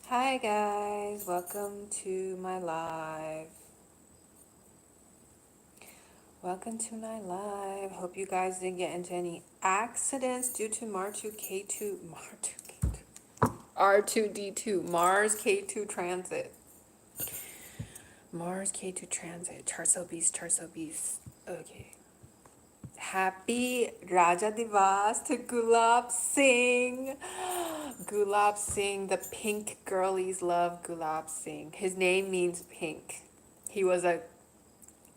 Hi guys, welcome to my live. Welcome to my live. Hope you guys didn't get into any accidents due to R2D2, Mars K2 transit. Mars K2 transit, Charso Beast. Okay. Happy Raja Diwas to Gulab Singh. Gulab Singh, the pink girlies love Gulab Singh. His name means pink. He was a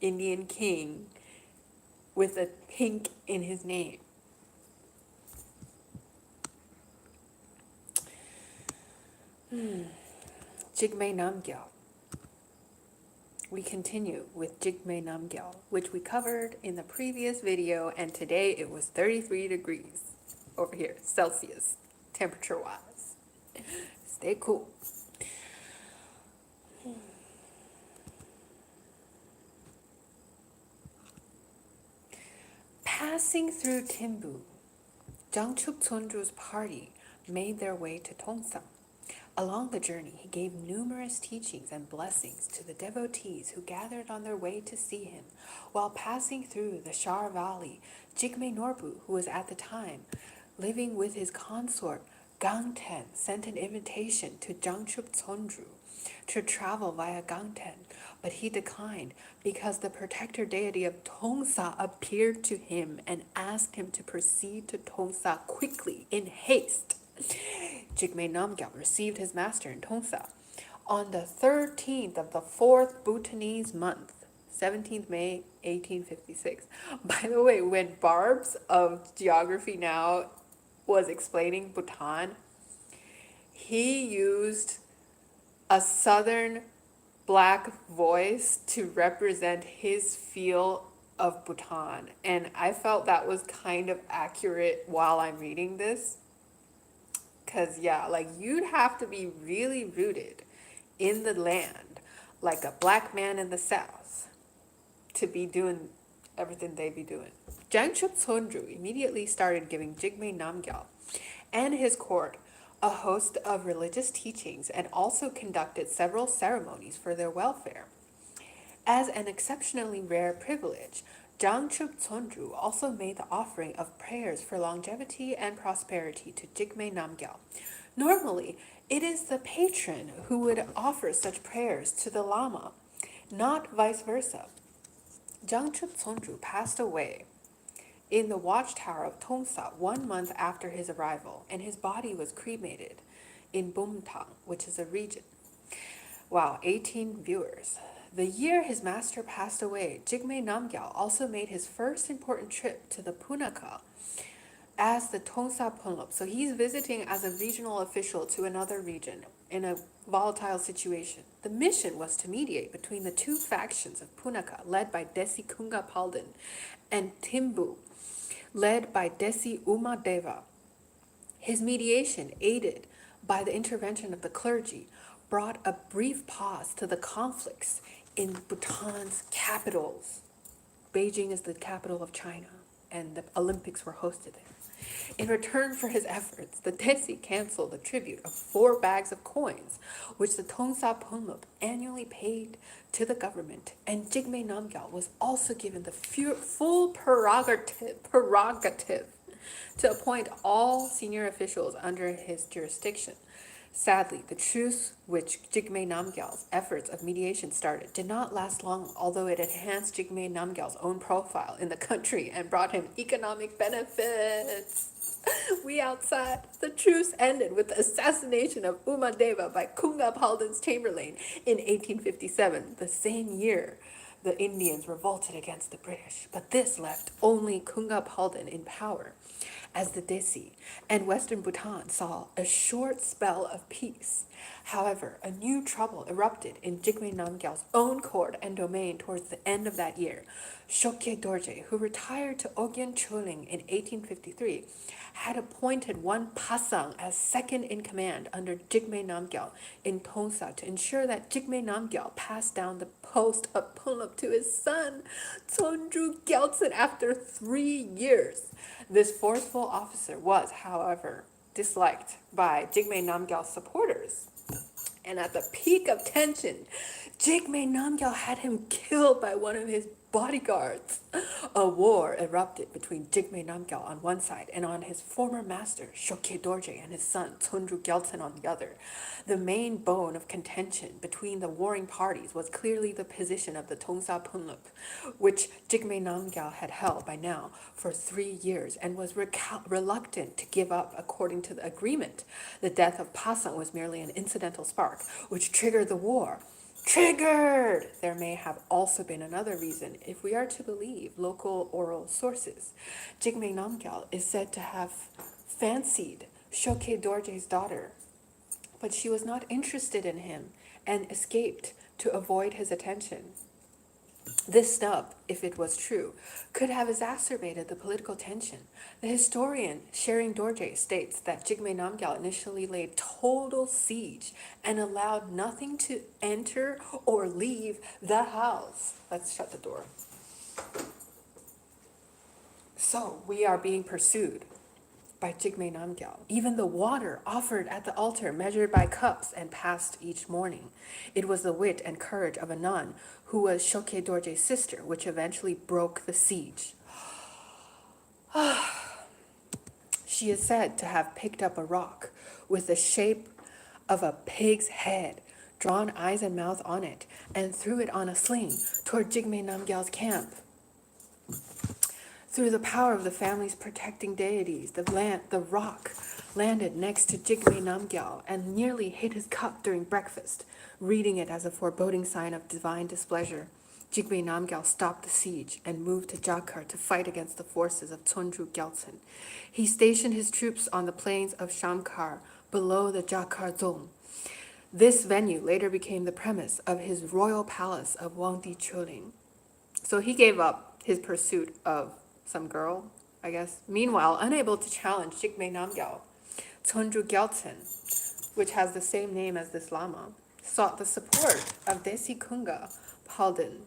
Indian king with a pink in his name. Jigme Namgyal. We continue with Jigme Namgyal, which we covered in the previous video, and today it was 33 degrees over here, Celsius, temperature-wise. Stay cool. Passing through Timbu, Jangchup Tsondru's party made their way to Tongsang. Along the journey, he gave numerous teachings and blessings to the devotees who gathered on their way to see him. While passing through the Shar Valley, Jigme Norbu, who was at the time living with his consort Gangten, sent an invitation to Jangchup Tsondru to travel via Gangten, but he declined because the protector deity of Tongsa appeared to him and asked him to proceed to Tongsa quickly, in haste. Jigme Namgyal received his master in Tongsa on the 13th of the 4th Bhutanese month, 17th May 1856. By the way, when Barb's of Geography Now was explaining Bhutan, he used a southern black voice to represent his feel of Bhutan, and I felt that was kind of accurate while I'm reading this. Because, yeah, like you'd have to be really rooted in the land, like a black man in the South, to be doing everything they be doing. Jangchup Tsondru immediately started giving Jigme Namgyal and his court a host of religious teachings and also conducted several ceremonies for their welfare. As an exceptionally rare privilege, Jangchup Tsondru also made the offering of prayers for longevity and prosperity to Jigme Namgyal. Normally, it is the patron who would offer such prayers to the Lama, not vice versa. Jangchup Tsondru passed away in the watchtower of Tongsa 1 month after his arrival, and his body was cremated in Bumtang, which is a region. Wow, 18 viewers. The year his master passed away, Jigme Namgyal also made his first important trip to the Punakha as the Tongsa Punlop. So he's visiting as a regional official to another region in a volatile situation. The mission was to mediate between the two factions of Punakha, led by Desi Kunga Palden, and Timbu, led by Desi Uma Deva. His mediation, aided by the intervention of the clergy, brought a brief pause to the conflicts in Bhutan's capitals. Beijing is the capital of China, and the Olympics were hosted there. In return for his efforts, the Desi canceled the tribute of 4 bags of coins, which the Tongsa Punlop annually paid to the government, and Jigme Namgyal was also given the full prerogative to appoint all senior officials under his jurisdiction. Sadly, the truce which Jigme Namgyal's efforts of mediation started did not last long, although it enhanced Jigme Namgyal's own profile in the country and brought him economic benefits. We outside. The truce ended with the assassination of Umadeva by Kunga Palden's chamberlain in 1857, the same year the Indians revolted against the British. But this left only Kunga Palden in power, as the Desi and Western Bhutan saw a short spell of peace. However, a new trouble erupted in Jigme Namgyal's own court and domain towards the end of that year. Shokye Dorje, who retired to Ogyen Choling in 1853, had appointed one Pasang as second in command under Jigme Namgyal in Tongsa to ensure that Jigme Namgyal passed down the post of Punlop to his son, Tsondru Gyaltsen, after 3 years. This forceful officer was, however, disliked by Jigme Namgyal's supporters. And at the peak of tension, Jigme Namgyal had him killed by one of his bodyguards. A war erupted between Jigme Namgyal on one side and on his former master, Shokye Dorje, and his son, Tundru Gyaltsen, on the other. The main bone of contention between the warring parties was clearly the position of the Tongsa Punlup, which Jigme Namgyal had held by now for 3 years and was reluctant to give up according to the agreement. The death of Pasang was merely an incidental spark, which triggered the war. Triggered! There may have also been another reason, if we are to believe local oral sources. Jigme Namgyal is said to have fancied Shokye Dorje's daughter, but she was not interested in him and escaped to avoid his attention. This snub, if it was true, could have exacerbated the political tension. The historian Shering Dorje states that Jigme Namgyal initially laid total siege and allowed nothing to enter or leave the house. Let's shut the door. So we are being pursued by Jigme Namgyal. Even the water offered at the altar, measured by cups and passed each morning. It was the wit and courage of a nun who was Shokye Dorje's sister, which eventually broke the siege. She is said to have picked up a rock with the shape of a pig's head, drawn eyes and mouth on it, and threw it on a sling toward Jigme Namgyal's camp. Through the power of the family's protecting deities, the rock landed next to Jigme Namgyal and nearly hit his cup during breakfast, reading it as a foreboding sign of divine displeasure. Jigme Namgyal stopped the siege and moved to Jakhar to fight against the forces of Tundru Gyaltsen. He stationed his troops on the plains of Shamkar, below the Jakhar zone. This venue later became the premise of his royal palace of Wangdi Choling. So he gave up his pursuit of some girl, I guess. Meanwhile, unable to challenge Jigme Namgyal, Tundru Gyaltsen, which has the same name as this lama, sought the support of Desi Kunga Palden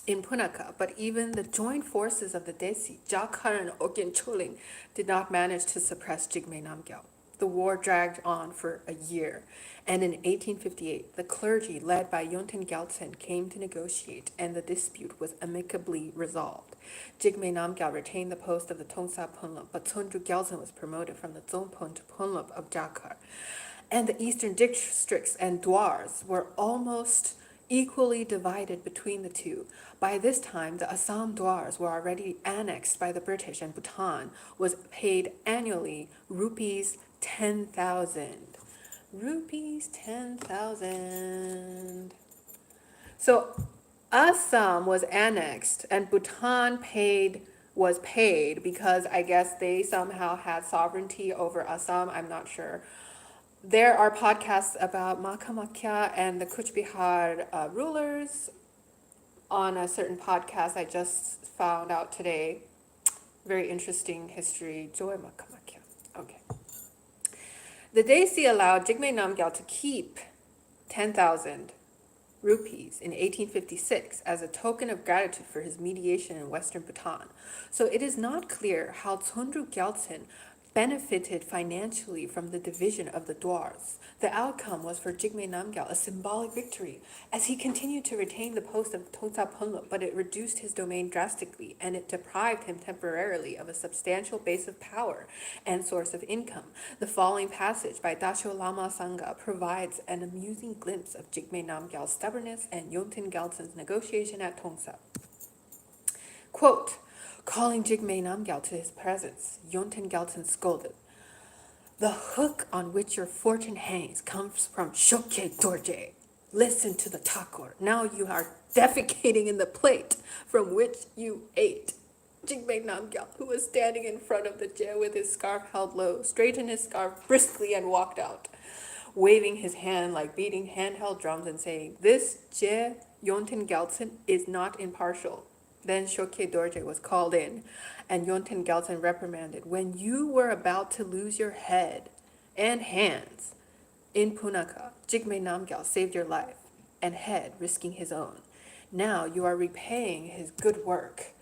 in Punakha, but even the joint forces of the Desi, Jakhar and Ogyen Choling, did not manage to suppress Jigme Namgyal. The war dragged on for a year, and in 1858, the clergy led by Yonten Gyaltsen came to negotiate, and the dispute was amicably resolved. Jigme Namgyal retained the post of the Tongsa Punlup, but Tundru Gyaltsen was promoted from the Dzongpon to Punlup of Jakhar. And the eastern districts and Dwars were almost equally divided between the two. By this time, the Assam Dwars were already annexed by the British, and Bhutan was paid annually rupees 10,000. Rupees 10,000. So Assam was annexed and Bhutan was paid because I guess they somehow had sovereignty over Assam. I'm not sure. There are podcasts about Makamakia and the Kuch Bihar rulers on a certain podcast I just found out today. Very interesting history. Joy Makamakia. Okay. The Desi allowed Jigme Namgyal to keep 10,000 rupees in 1856 as a token of gratitude for his mediation in western Bhutan. So it is not clear how Tundru Gyaltsen benefited financially from the division of the Dwars. The outcome was for Jigme Namgyal a symbolic victory, as he continued to retain the post of Tongsa Punlup, but it reduced his domain drastically, and it deprived him temporarily of a substantial base of power and source of income. The following passage by Dasho Lama Sangha provides an amusing glimpse of Jigme Namgyal's stubbornness and Yonten Gyaltsen's negotiation at Tongsa. Quote, calling Jigme Namgyal to his presence, Yonten Gyaltsen scolded, "The hook on which your fortune hangs comes from Shokye Dorje. Listen to the Thakur. Now you are defecating in the plate from which you ate." Jigme Namgyal, who was standing in front of the jail with his scarf held low, straightened his scarf briskly and walked out, waving his hand like beating handheld drums and saying, "This Je Yonten Gyaltsen is not impartial." Then Shokye Dorje was called in, and Yonten Gyaltsen reprimanded, "When you were about to lose your head and hands in Punakha, Jigme Namgyal saved your life and head, risking his own. Now you are repaying his good work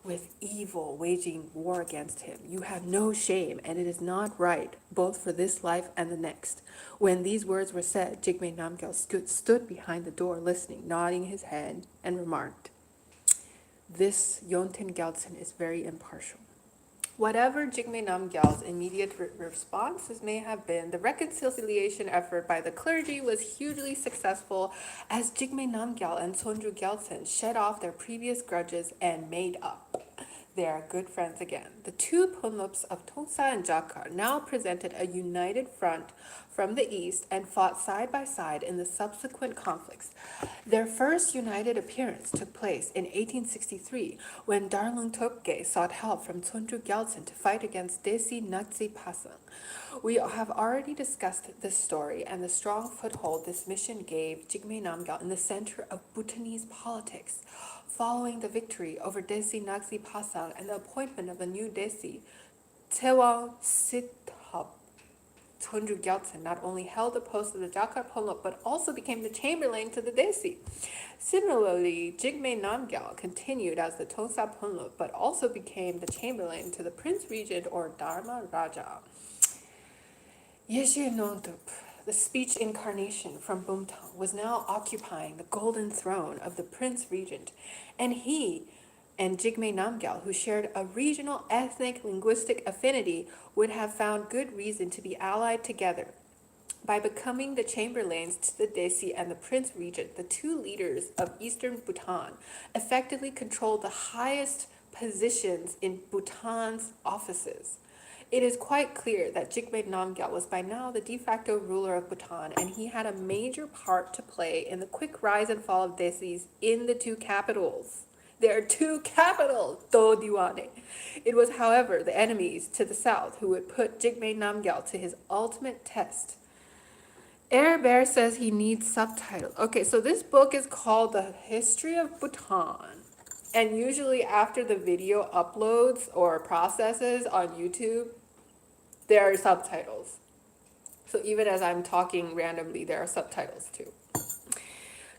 with evil waging war against him. You have no shame, and it is not right, both for this life and the next. When these words were said, Jigme Namgyal stood behind the door listening, nodding his head, and remarked, "This Yonten Gyaltsen is very impartial." Whatever Jigme Namgyal's immediate responses may have been, the reconciliation effort by the clergy was hugely successful as Jigme Namgyal and Sonju Gyaltsen shed off their previous grudges and made up. They are good friends again. The two Punlups of Tongsa and Jakar now presented a united front from the east and fought side by side in the subsequent conflicts. Their first united appearance took place in 1863 when Darlung Tokge sought help from Sonju Gyaltsen to fight against Desi Nazi Pasang. We have already discussed this story and the strong foothold this mission gave Jigme Namgyal in the center of Bhutanese politics. Following the victory over Desi Nazi Pasang and the appointment of a new Desi, Tewang Sithab, Sonju Gyaltsen not only held the post of the Jakar Ponlop but also became the chamberlain to the Desi. Similarly, Jigme Namgyal continued as the Tongsa Ponlop but also became the chamberlain to the Prince Regent or Dharma Raja. Yeshe Nontup, the speech incarnation from Bhutan, was now occupying the golden throne of the Prince Regent, and he and Jigme Namgyal, who shared a regional ethnic linguistic affinity, would have found good reason to be allied together. By becoming the chamberlains to the Desi and the Prince Regent, the two leaders of eastern Bhutan effectively controlled the highest positions in Bhutan's offices. It is quite clear that Jigme Namgyal was by now the de facto ruler of Bhutan, and he had a major part to play in the quick rise and fall of Desis in the two capitals. There are two capitals, Do Diwane. It was, however, the enemies to the south who would put Jigme Namgyal to his ultimate test. Air Bear says he needs subtitles. Okay, so this book is called The History of Bhutan. And usually after the video uploads or processes on YouTube, there are subtitles. So even as I'm talking randomly, there are subtitles too.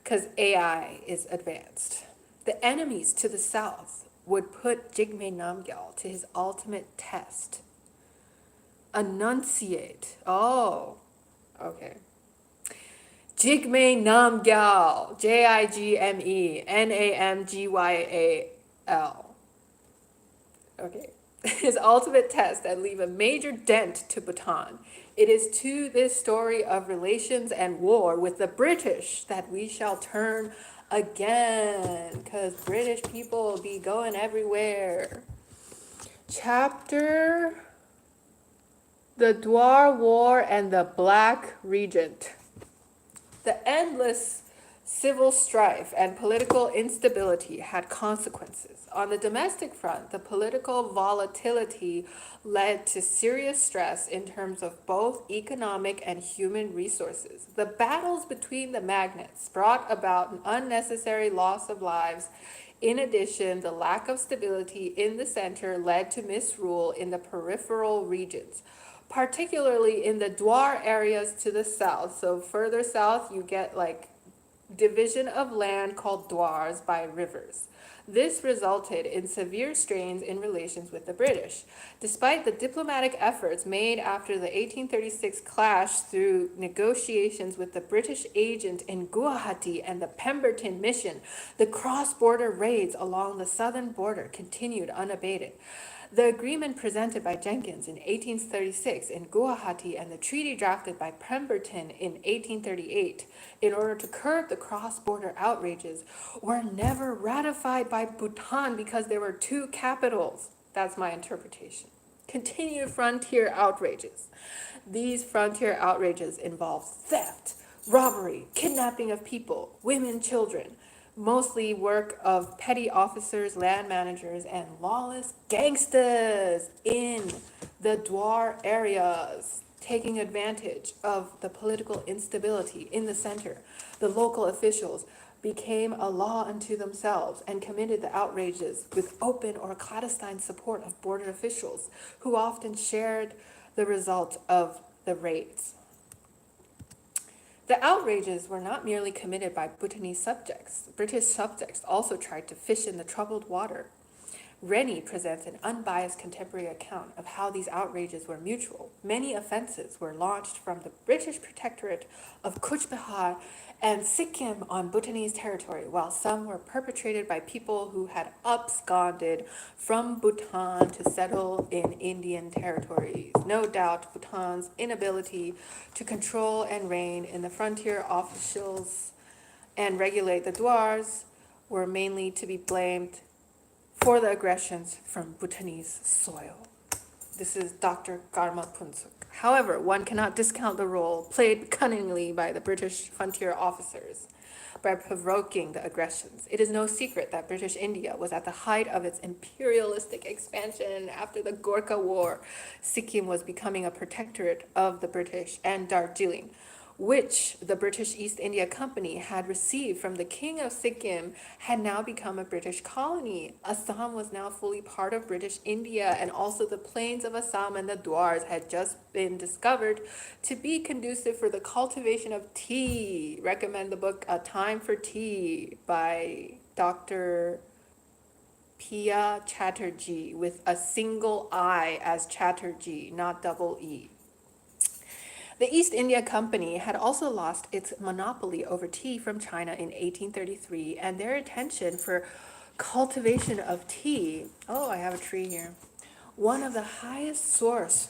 Because AI is advanced. The enemies to the south would put Jigme Namgyal to his ultimate test. Enunciate. Oh, okay. Jigme Namgyal, Jigme Namgyal. Okay. His ultimate test and leave a major dent to Bhutan. It is to this story of relations and war with the British that we shall turn again, because British people be going everywhere. Chapter The Dwar War and the Black Regent. The endless civil strife and political instability had consequences. On the domestic front, the political volatility led to serious stress in terms of both economic and human resources. The battles between the magnates brought about an unnecessary loss of lives. In addition, the lack of stability in the center led to misrule in the peripheral regions, particularly in the Dwar areas to the south. So further south, you get like division of land called Dwars by rivers. This resulted in severe strains in relations with the British. Despite the diplomatic efforts made after the 1836 clash through negotiations with the British agent in Guwahati and the Pemberton mission, the cross-border raids along the southern border continued unabated. The agreement presented by Jenkins in 1836 in Guwahati and the treaty drafted by Pemberton in 1838 in order to curb the cross-border outrages were never ratified by Bhutan because there were two capitals. That's my interpretation. Continued frontier outrages. These frontier outrages involved theft, robbery, kidnapping of people, women, children, mostly work of petty officers, land managers, and lawless gangsters in the Dwar areas, taking advantage of the political instability in the center. The local officials became a law unto themselves and committed the outrages with open or clandestine support of border officials, who often shared the result of the raids. The outrages were not merely committed by Bhutanese subjects. British subjects also tried to fish in the troubled water. Rennie presents an unbiased contemporary account of how these outrages were mutual. Many offenses were launched from the British protectorate of Cooch Behar and Sikkim on Bhutanese territory, while some were perpetrated by people who had absconded from Bhutan to settle in Indian territories. No doubt Bhutan's inability to control and rein in the frontier officials and regulate the Dwars were mainly to be blamed for the aggressions from Bhutanese soil. This is Dr. Garma Punsuk. However, one cannot discount the role played cunningly by the British frontier officers by provoking the aggressions. It is no secret that British India was at the height of its imperialistic expansion after the Gorkha War. Sikkim was becoming a protectorate of the British, and Darjeeling, which the British East India Company had received from the King of Sikkim, had now become a British colony. Assam was now fully part of British India, and also the plains of Assam and the Dwars had just been discovered to be conducive for the cultivation of tea. Recommend the book A Time for Tea by Dr. Pia Chatterjee, with a single I as Chatterjee, not double E. The East India Company had also lost its monopoly over tea from China in 1833, and their attention for cultivation of tea, oh, I have a tree here, one of the highest source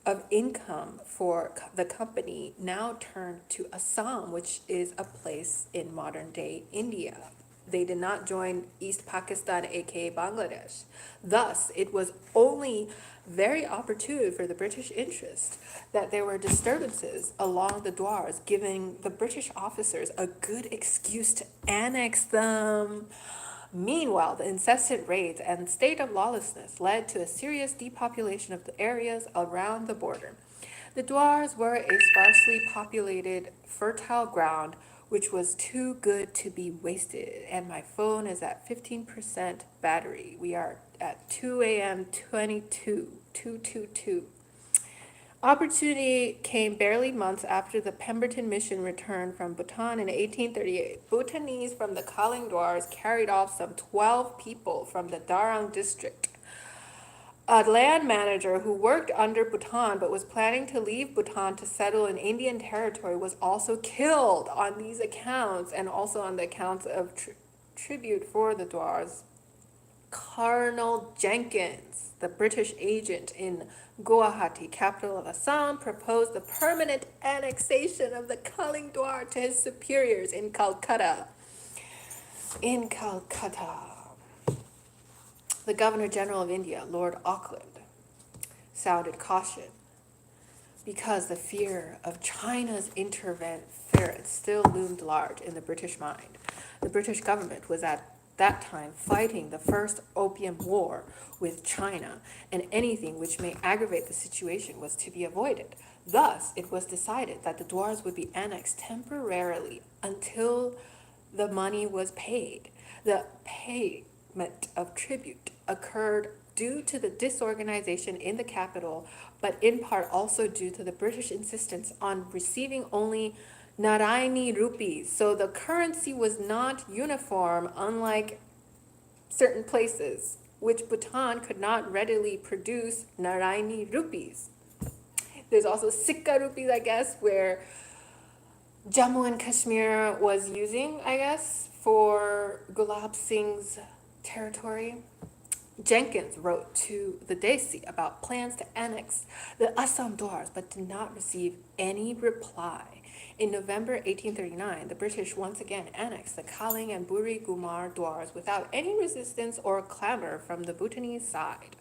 of income for the company, now turned to Assam, which is a place in modern day India. They did not join East Pakistan, aka Bangladesh. Thus, it was only very opportune for the British interest that there were disturbances along the Dwars, giving the British officers a good excuse to annex them. Meanwhile, the incessant raids and state of lawlessness led to a serious depopulation of the areas around the border. The Dwars were a sparsely populated, fertile ground which was too good to be wasted. And my phone is at 15% battery. We are at 2 a.m. 222. Opportunity came barely months after the Pemberton mission returned from Bhutan in 1838. Bhutanese from the Kaling Dwars carried off some 12 people from the Darang district. A land manager who worked under Bhutan but was planning to leave Bhutan to settle in Indian territory was also killed on these accounts, and also on the accounts of tribute for the Dwars. Colonel Jenkins, the British agent in Guwahati, capital of Assam, proposed the permanent annexation of the Kaling Dwar to his superiors in Calcutta. The Governor General of India, Lord Auckland, sounded caution because the fear of China's interference still loomed large in the British mind. The British government was at that time fighting the First Opium War with China, and anything which may aggravate the situation was to be avoided. Thus, it was decided that the Dwars would be annexed temporarily until the money was paid. The payment of tribute occurred due to the disorganization in the capital, but in part also due to the British insistence on receiving only Narayani rupees. So the currency was not uniform, unlike certain places, which Bhutan could not readily produce Narayani rupees. There's also Sicca rupees, I guess, where Jammu and Kashmir was using, I guess, for Gulab Singh's territory. Jenkins wrote to the Desi about plans to annex the Assam Dwars, but did not receive any reply. In November 1839, the British once again annexed the Kaling and Buri Gumar Dwars without any resistance or clamor from the Bhutanese side.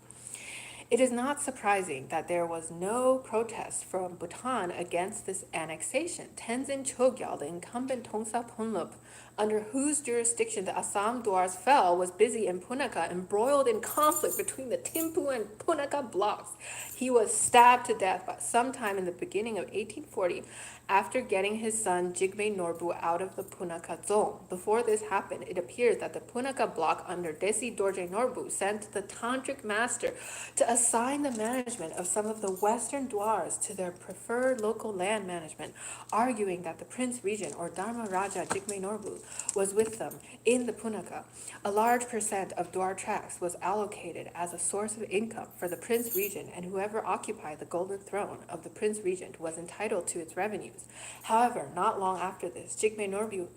It is not surprising that there was no protest from Bhutan against this annexation. Tenzin Chogyal, the incumbent Tongsa Phunlup, under whose jurisdiction the Assam Dwars fell, was busy in Punakha, embroiled in conflict between the Thimphu and Punakha blocks. He was stabbed to death sometime in the beginning of 1840 after getting his son Jigme Norbu out of the Punakha zone. Before this happened, it appears that the Punakha bloc under Desi Dorje Norbu sent the Tantric master to assign the management of some of the western Dwars to their preferred local land management, arguing that the Prince Regent or Dharma Raja Jigme Norbu was with them in the Punaka. A large percent of Dwar tracts was allocated as a source of income for the Prince Regent, and whoever occupied the golden throne of the Prince Regent was entitled to its revenues. However, not long after this, Jigme Norbu,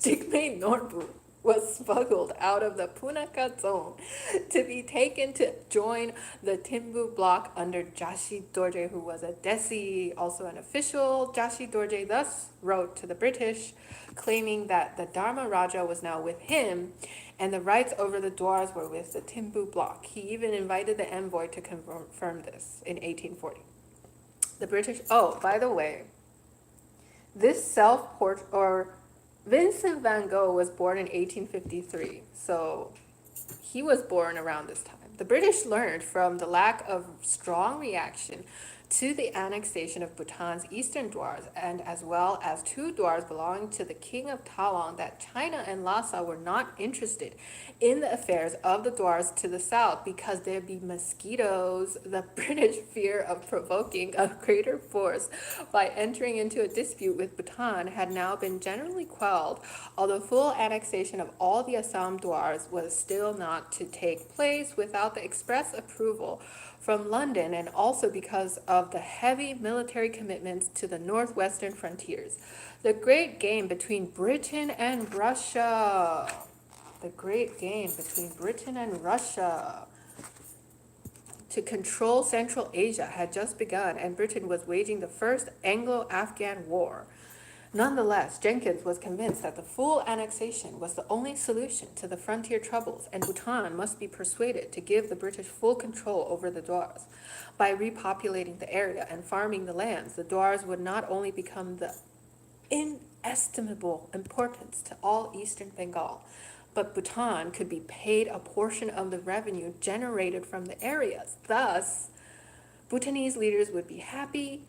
Jigme Norbu was smuggled out of the Punaka zone to be taken to join the Timbu bloc under Jashi Dorje, who was a Desi, also an official. Jashi Dorje thus wrote to the British, claiming that the Dharma Raja was now with him and the rights over the Dwars were with the Timbu bloc. He even invited the envoy to confirm this in 1840. The British, oh, by the way, this self-portrait, or Vincent van Gogh was born in 1853, so he was born around this time. The British learned from the lack of strong reaction to the annexation of Bhutan's eastern Dwars, and as well as two Dwars belonging to the King of Talon, that China and Lhasa were not interested in the affairs of the Dwars to the south because there'd be mosquitoes. The British fear of provoking a greater force by entering into a dispute with Bhutan had now been generally quelled, although full annexation of all the Assam Dwars was still not to take place without the express approval from London, and also because of the heavy military commitments to the northwestern frontiers. The great game between Britain and Russia. The great game between Britain and Russia to control Central Asia had just begun, and Britain was waging the first Anglo-Afghan war. Nonetheless, Jenkins was convinced that the full annexation was the only solution to the frontier troubles, and Bhutan must be persuaded to give the British full control over the Dwars. By repopulating the area and farming the lands, the Dwars would not only become the inestimable importance to all eastern Bengal, but Bhutan could be paid a portion of the revenue generated from the areas. Thus, Bhutanese leaders would be happy,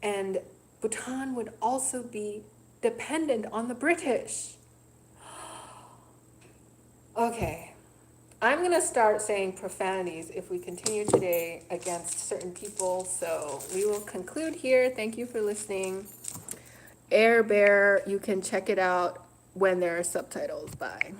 and Bhutan would also be dependent on the British. Okay, I'm going to start saying profanities if we continue today against certain people, so we will conclude here. Thank you for listening. Air Bear, you can check it out when there are subtitles. Bye.